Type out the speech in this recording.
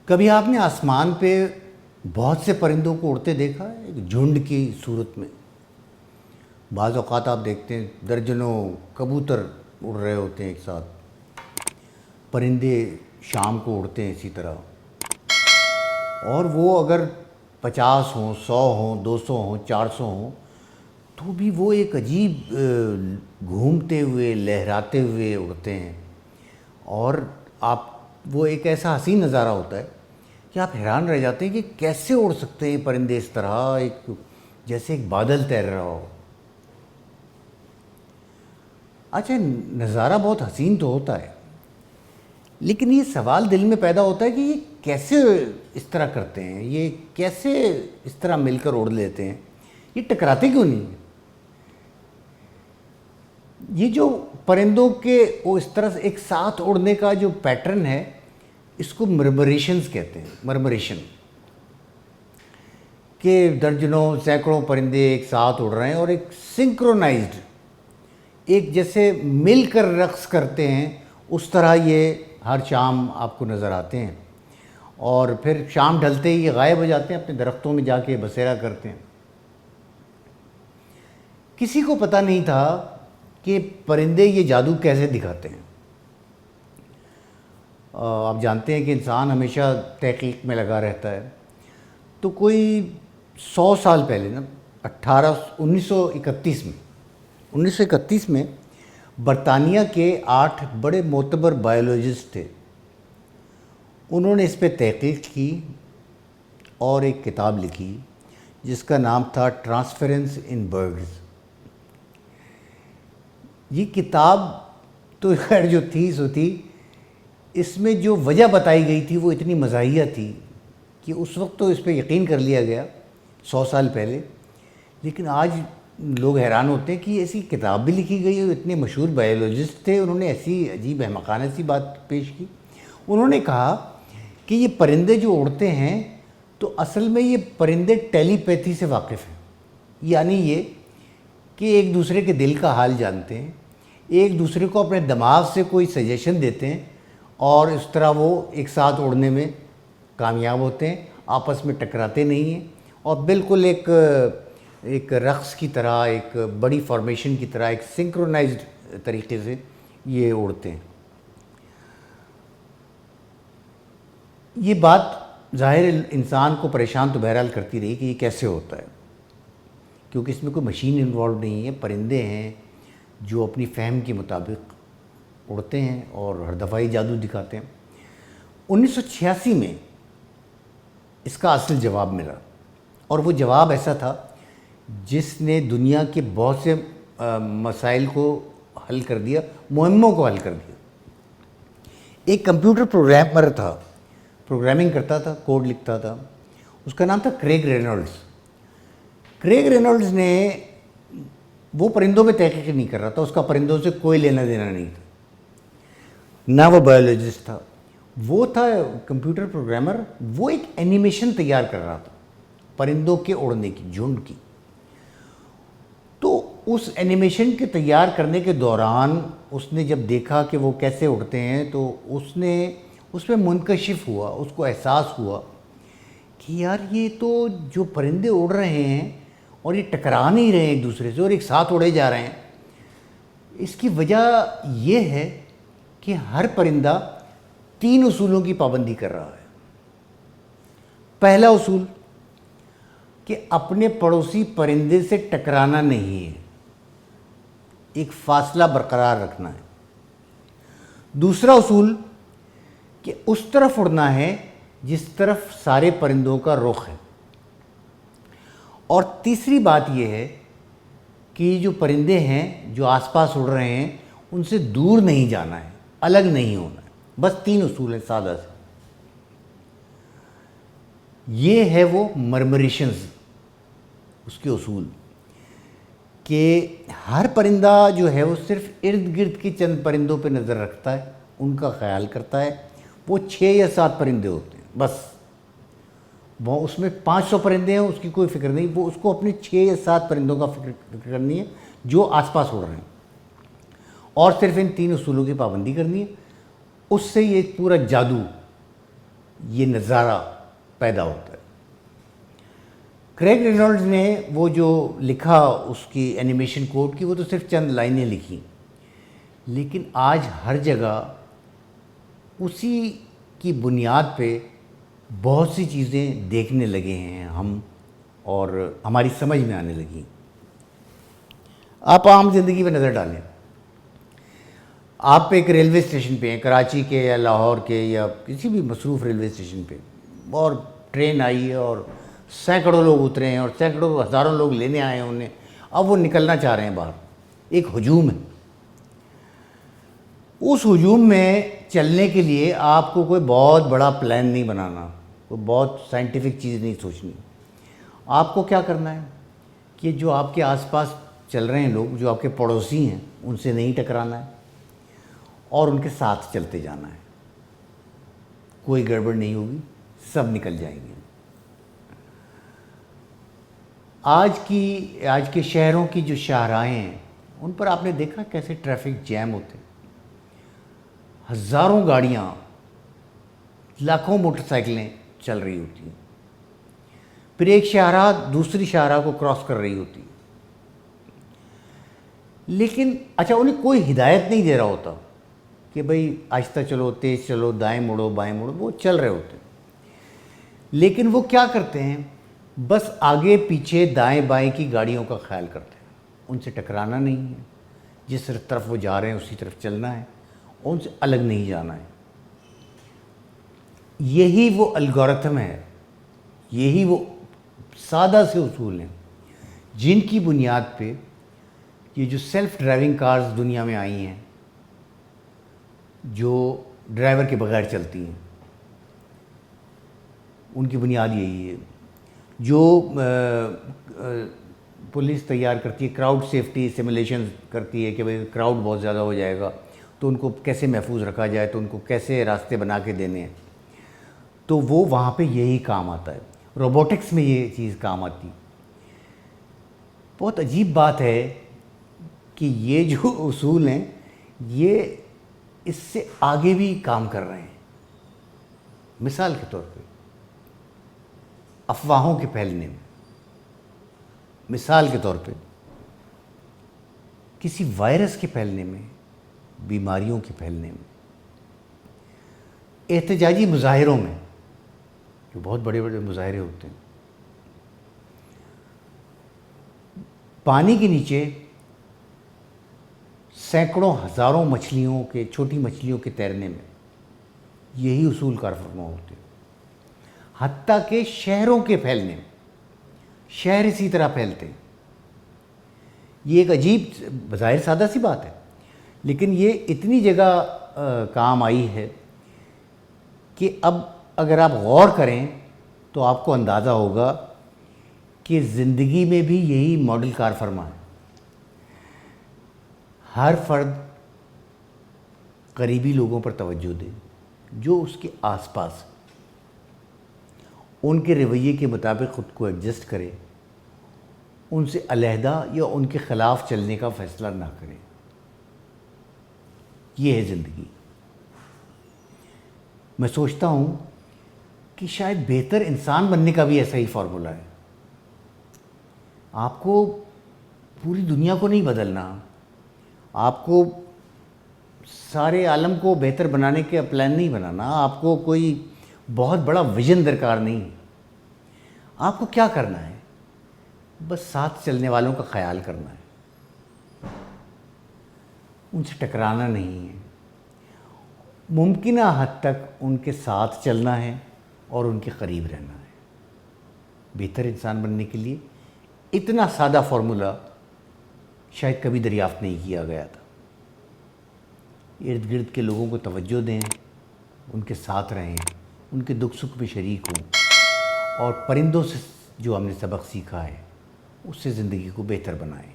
کبھی آپ نے آسمان پہ بہت سے پرندوں کو اڑتے دیکھا ہے ایک جھنڈ کی صورت میں؟ بعض اوقات آپ دیکھتے ہیں درجنوں کبوتر اڑ رہے ہوتے ہیں ایک ساتھ، پرندے شام کو اڑتے ہیں اسی طرح، اور وہ اگر 50 ہوں، 100 ہوں، 200 ہوں، 400 ہوں، تو بھی وہ ایک عجیب گھومتے ہوئے لہراتے ہوئے اڑتے ہیں، اور وہ ایک ایسا حسین نظارہ ہوتا ہے کہ آپ حیران رہ جاتے ہیں کہ کیسے اڑ سکتے ہیں پرندے اس طرح، جیسے ایک بادل تیر رہا ہو۔ اچھا، نظارہ بہت حسین تو ہوتا ہے، لیکن یہ سوال دل میں پیدا ہوتا ہے کہ یہ کیسے اس طرح کرتے ہیں، یہ کیسے اس طرح مل کر اڑ لیتے ہیں، یہ ٹکراتے کیوں نہیں؟ یہ جو پرندوں کے وہ اس طرح سے ایک ساتھ اڑنے کا جو پیٹرن ہے، اس کو مرمریشنز کہتے ہیں، مرمریشن، کہ درجنوں سینکڑوں پرندے ایک ساتھ اڑ رہے ہیں اور ایک سنکرونائزڈ، ایک جیسے مل کر رقص کرتے ہیں اس طرح یہ ہر شام آپ کو نظر آتے ہیں، اور پھر شام ڈھلتے ہی یہ غائب ہو جاتے ہیں، اپنے درختوں میں جا کے بسیرا کرتے ہیں۔ کسی کو پتہ نہیں تھا کہ پرندے یہ جادو کیسے دکھاتے ہیں۔ آپ جانتے ہیں کہ انسان ہمیشہ تحقیق میں لگا رہتا ہے، تو کوئی 100 سال پہلے نا 1931 میں برطانیہ کے 8 بڑے معتبر بایولوجسٹ تھے، انہوں نے اس پہ تحقیق کی اور ایک کتاب لکھی جس کا نام تھا ٹرانسفرنس ان برڈز۔ یہ کتاب تو خیر جو تھی سو تھی، اس میں جو وجہ بتائی گئی تھی وہ اتنی مزاحیہ تھی کہ اس وقت تو اس پہ یقین کر لیا گیا 100 سال پہلے، لیکن آج لوگ حیران ہوتے ہیں کہ ایسی کتاب بھی لکھی گئی اور اتنے مشہور بایولوجسٹ تھے، انہوں نے ایسی عجیب احمقانہ سی بات پیش کی۔ انہوں نے کہا کہ یہ پرندے جو اڑتے ہیں تو اصل میں یہ پرندے ٹیلی پیتھی سے واقف ہیں، یعنی یہ کہ ایک دوسرے کے دل کا حال جانتے ہیں، ایک دوسرے کو اپنے دماغ سے کوئی سجیشن دیتے ہیں، اور اس طرح وہ ایک ساتھ اڑنے میں کامیاب ہوتے ہیں، آپس میں ٹکراتے نہیں ہیں، اور بالکل ایک رقص کی طرح، ایک بڑی فارمیشن کی طرح، ایک سنکرونائزڈ طریقے سے یہ اڑتے ہیں۔ یہ بات ظاہر انسان کو پریشان تو بہرحال کرتی رہی کہ یہ کیسے ہوتا ہے، کیونکہ اس میں کوئی مشین انوالو نہیں ہے، پرندے ہیں جو اپنی فہم کے مطابق اڑتے ہیں اور ہر دفعہ ہی جادو دکھاتے ہیں۔ 1986 میں اس کا اصل جواب ملا، اور وہ جواب ایسا تھا جس نے دنیا کے بہت سے مسائل کو حل کر دیا، مہموں کو حل کر دیا۔ ایک کمپیوٹر پروگرامر تھا، پروگرامنگ کرتا تھا، کوڈ لکھتا تھا، اس کا نام تھا کریگ رینولڈز۔ کریگ رینولڈز نے وہ پرندوں پہ تحقیق نہیں کر رہا تھا، اس کا پرندوں سے کوئی لینا دینا نہیں تھا، نہ وہ بایولوجسٹ تھا، وہ تھا کمپیوٹر پروگرامر۔ وہ ایک اینیمیشن تیار کر رہا تھا پرندوں کے اڑنے کی، جھنڈ کی۔ تو اس اینیمیشن کے تیار کرنے کے دوران اس نے جب دیکھا کہ وہ کیسے اڑتے ہیں تو اس نے اس میں منکشف ہوا، اس کو احساس ہوا کہ یار یہ تو جو پرندے اڑ رہے ہیں اور یہ ٹکرا نہیں رہے ہیں ایک دوسرے سے اور ایک ساتھ اڑے جا رہے ہیں، اس کی وجہ یہ ہے کہ ہر پرندہ 3 اصولوں کی پابندی کر رہا ہے۔ پہلا اصول کہ اپنے پڑوسی پرندے سے ٹکرانا نہیں ہے، ایک فاصلہ برقرار رکھنا ہے۔ دوسرا اصول کہ اس طرف اڑنا ہے جس طرف سارے پرندوں کا رخ ہے۔ اور تیسری بات یہ ہے کہ یہ جو پرندے ہیں جو آس پاس اڑ رہے ہیں ان سے دور نہیں جانا ہے، الگ نہیں ہونا ہے۔ بس 3 اصول ہیں سادہ سے۔ یہ ہے وہ مرمریشنز، اس کے اصول، کہ ہر پرندہ جو ہے وہ صرف ارد گرد کی چند پرندوں پہ نظر رکھتا ہے، ان کا خیال کرتا ہے۔ وہ 6 یا 7 پرندے ہوتے ہیں بس، وہ اس میں 500 پرندے ہیں، اس کی کوئی فکر نہیں، وہ اس کو اپنے 6 یا 7 پرندوں کا فکر کرنی ہے جو آس پاس اڑ رہے ہیں، اور صرف ان 3 اصولوں کی پابندی کرنی ہے۔ اس سے یہ پورا جادو یہ نظارہ پیدا ہوتا ہے۔ کریگ رینولڈز نے وہ جو لکھا اس کی اینیمیشن کوڈ کی، وہ تو صرف چند لائنیں لکھی، لیکن آج ہر جگہ اسی کی بنیاد پہ بہت سی چیزیں دیکھنے لگے ہیں ہم، اور ہماری سمجھ میں آنے لگیں۔ آپ عام زندگی پہ نظر ڈالیں، آپ ایک ریلوے اسٹیشن پہ ہیں، کراچی کے یا لاہور کے یا کسی بھی مصروف ریلوے اسٹیشن پہ، اور ٹرین آئی ہے اور سینکڑوں لوگ اترے ہیں اور سینکڑوں ہزاروں لوگ لینے آئے ہیں انہیں، اب وہ نکلنا چاہ رہے ہیں باہر، ایک ہجوم ہے۔ اس ہجوم میں چلنے کے لیے آپ کو کوئی بہت بڑا پلان نہیں بنانا، کوئی بہت سائنٹیفک چیز نہیں سوچنی۔ آپ کو کیا کرنا ہے کہ جو آپ کے آس پاس چل رہے ہیں لوگ، جو آپ کے پڑوسی ہیں، ان سے نہیں ٹکرانا ہے اور ان کے ساتھ چلتے جانا ہے۔ کوئی گڑبڑ نہیں ہوگی، سب نکل جائیں گے۔ آج کے شہروں کی جو شاہراہیں ہیں، ان پر آپ نے دیکھا کیسے ٹریفک جیم ہوتے ہیں، ہزاروں گاڑیاں، لاکھوں موٹر سائیکلیں چل رہی ہوتی ہیں، پھر ایک شاہراہ دوسری شاہراہ کو کراس کر رہی ہوتی ہے، لیکن اچھا انہیں کوئی ہدایت نہیں دے رہا ہوتا کہ بھئی آہستہ چلو، تیز چلو، دائیں مڑو، بائیں مڑو، وہ چل رہے ہوتے ہیں۔ لیکن وہ کیا کرتے ہیں، بس آگے پیچھے دائیں بائیں کی گاڑیوں کا خیال کرتے ہیں، ان سے ٹکرانا نہیں ہے، جس طرف وہ جا رہے ہیں اسی طرف چلنا ہے، ان سے الگ نہیں جانا ہے۔ یہی وہ الگورتھم ہے، یہی وہ سادہ سے اصول ہیں جن کی بنیاد پہ یہ جو سیلف ڈرائیونگ کارز دنیا میں آئی ہیں، جو ڈرائیور کے بغیر چلتی ہیں، ان کی بنیاد یہی ہے۔ جو پولیس تیار کرتی ہے، کراؤڈ سیفٹی سیمولیشن کرتی ہے کہ بھئی کراؤڈ بہت زیادہ ہو جائے گا تو ان کو کیسے محفوظ رکھا جائے، تو ان کو کیسے راستے بنا کے دینے ہیں، تو وہ وہاں پہ یہی کام آتا ہے۔ روبوٹکس میں یہ چیز کام آتی۔ بہت عجیب بات ہے کہ یہ جو اصول ہیں یہ اس سے آگے بھی کام کر رہے ہیں۔ مثال کے طور پہ افواہوں کے پھیلنے میں، مثال کے طور پہ کسی وائرس کے پھیلنے میں، بیماریوں کے پھیلنے میں، احتجاجی مظاہروں میں، جو بہت بڑے بڑے مظاہرے ہوتے ہیں، پانی کے نیچے سینکڑوں ہزاروں مچھلیوں کے، چھوٹی مچھلیوں کے تیرنے میں، یہی اصول کار فرما ہوتے ہیں۔ حتیٰ کہ شہروں کے پھیلنے میں، شہر اسی طرح پھیلتے ہیں۔ یہ ایک عجیب، بظاہر سادہ سی بات ہے، لیکن یہ اتنی جگہ کام آئی ہے کہ اب اگر آپ غور کریں تو آپ کو اندازہ ہوگا کہ زندگی میں بھی یہی ماڈل کار فرما ہے۔ ہر فرد قریبی لوگوں پر توجہ دے، جو اس کے آس پاس، ان کے رویے کے مطابق خود کو ایڈجسٹ کرے، ان سے علیحدہ یا ان کے خلاف چلنے کا فیصلہ نہ کرے۔ یہ ہے زندگی۔ میں سوچتا ہوں کہ شاید بہتر انسان بننے کا بھی ایسا ہی فارمولا ہے۔ آپ کو پوری دنیا کو نہیں بدلنا، آپ کو سارے عالم کو بہتر بنانے کا پلان نہیں بنانا، آپ کو کوئی بہت بڑا ویژن درکار نہیں۔ آپ کو کیا کرنا ہے؟ بس ساتھ چلنے والوں کا خیال کرنا ہے، ان سے ٹکرانا نہیں ہے، ممکنہ حد تک ان کے ساتھ چلنا ہے اور ان کے قریب رہنا ہے۔ بہتر انسان بننے کے لیے اتنا سادہ فارمولا شاید کبھی دریافت نہیں کیا گیا تھا۔ ارد گرد کے لوگوں کو توجہ دیں، ان کے ساتھ رہیں، ان کے دکھ سکھ میں شریک ہوں، اور پرندوں سے جو ہم نے سبق سیکھا ہے اس سے زندگی کو بہتر بنائیں۔